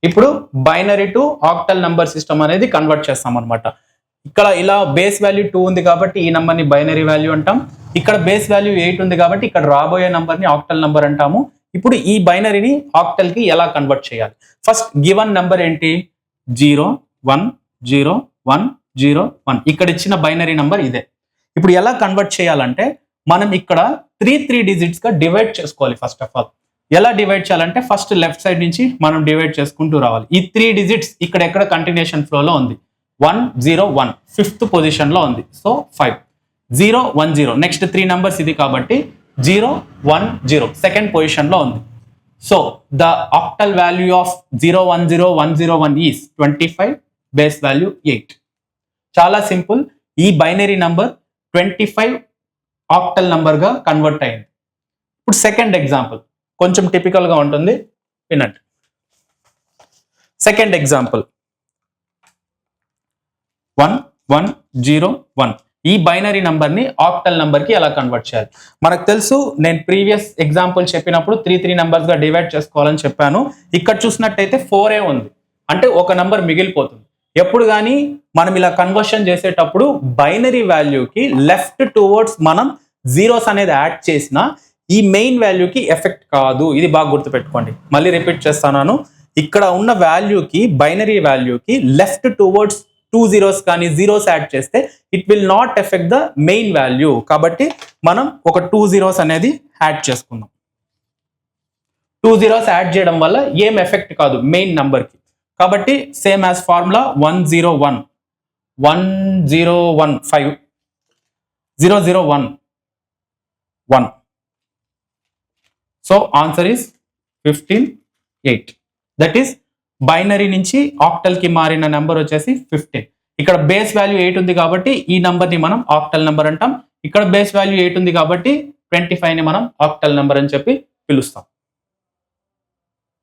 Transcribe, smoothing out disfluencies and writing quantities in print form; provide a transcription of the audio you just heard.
ఇప్పుడు binary to octal number system అనేది convert చేస్తాం అనమాట. ఇక్కడ ఇలా బేస్ వాల్యూ 2 ఉంది కాబట్టి ఈ నంబర్ని బైనరీ వాల్యూ అంటాం. ఇక్కడ బేస్ వాల్యూ 8 ఉంది కాబట్టి ఇక్కడ రాబోయే నంబర్ని ఆక్టల్ నంబర్ అంటాము. ఇప్పుడు ఈ బైనరీని ఆక్టల్ కి ఎలా కన్వర్ట్ చేయాలి? ఫస్ట్ గివన్ నంబర్ ఏంటి? 0 1 0 1 0 1. ఇక్కడ ఇచ్చిన బైనరీ నంబర్ ఇదే. ఇప్పుడు ఎలా కన్వర్ట్ చేయాలంటే మనం ఇక్కడ 3 డిజిట్స్ గా డివైడ్ చేసుకోవాలి. ఫస్ట్ ఆఫ్ ఆల్ ఎలా డివైడ్ చేయాలంటే ఫస్ట్ లెఫ్ట్ సైడ్ నుంచి మనం డివైడ్ చేసుకుంటూ రావాలి. ఈ 3 డిజిట్స్ ఇక్కడ ఎక్కడ కంటిన్యూషన్ ఫ్లో లో ఉంది. 1 0 1 ఫిఫ్త్ పొజిషన్ లో ఉంది. సో 5 0 1 0 నెక్స్ట్ 3 నంబర్స్ ఇది కాబట్టి 0 1 0 సెకండ్ పొజిషన్ లో ఉంది. So the octal value of 0 1 0 1 0 1 is 25, base value 8. చాలా సింపుల్. ఈ బైనరీ నంబర్ 25 ఆక్టల్ నంబర్ గా కన్వర్ట్ అయింది. ఇప్పుడు సెకండ్ ఎగ్జాంపుల్ కొంచెం టిపికల్ గా ఉంటుంది, వినండి. Second example 1 1 0 1. ఈ బైనరీ నంబర్ ని ఆక్టల్ నంబర్ కి ఎలా కన్వర్ట్ చేయాలి? మనకు తెలుసు, నేను ప్రీవియస్ ఎగ్జాంపుల్ చెప్పినప్పుడు 3 నంబర్స్ గా డివైడ్ చేసుకోవాలని చెప్పాను. ఇక్కడ చూసినట్టయితే 4 ఉంది, అంటే ఒక నంబర్ మిగిలిపోతుంది. ఎప్పుడు కానీ మనం ఇలా కన్వర్షన్ చేసేటప్పుడు బైనరీ వాల్యూకి లెఫ్ట్ టువర్డ్స్ మనం జీరోస్ అనేది యాడ్ చేసినా ఈ మెయిన్ వాల్యూకి ఎఫెక్ట్ కాదు. ఇది బాగా గుర్తుపెట్టుకోండి. మళ్ళీ రిపీట్ చేస్తున్నాను. ఇక్కడ ఉన్న వాల్యూకి బైనరీ వాల్యూకి లెఫ్ట్ టువర్డ్స్ 2 zeros కానీ జీరోస్ యాడ్ చేస్తే it will not effect the main value. కాబట్టి మనం ఒక 2 zeros అనేది యాడ్ చేసుకుందాం. 2 zeros యాడ్ చేయడం వల్ల ఏం ఎఫెక్ట్ కాదు మెయిన్ నంబర్ కి. కాబట్టి same as formula 1 0 1 1 0 1 5 0 0 1 1. So answer is 15 8. That is binary నుంచి ఆక్టల్ కి మారిన నెంబర్ వచ్చేసి 15. ఇక్కడ బేస్ వాల్యూ 8 ఉంది కాబట్టి ఈ నంబర్ ని మనం ఆక్టల్ నెంబర్ అంటాం. ఇక్కడ బేస్ వాల్యూ 8 ఉంది కాబట్టి 25 ని మనం ఆక్టల్ నెంబర్ అని చెప్పి పిలుస్తాం.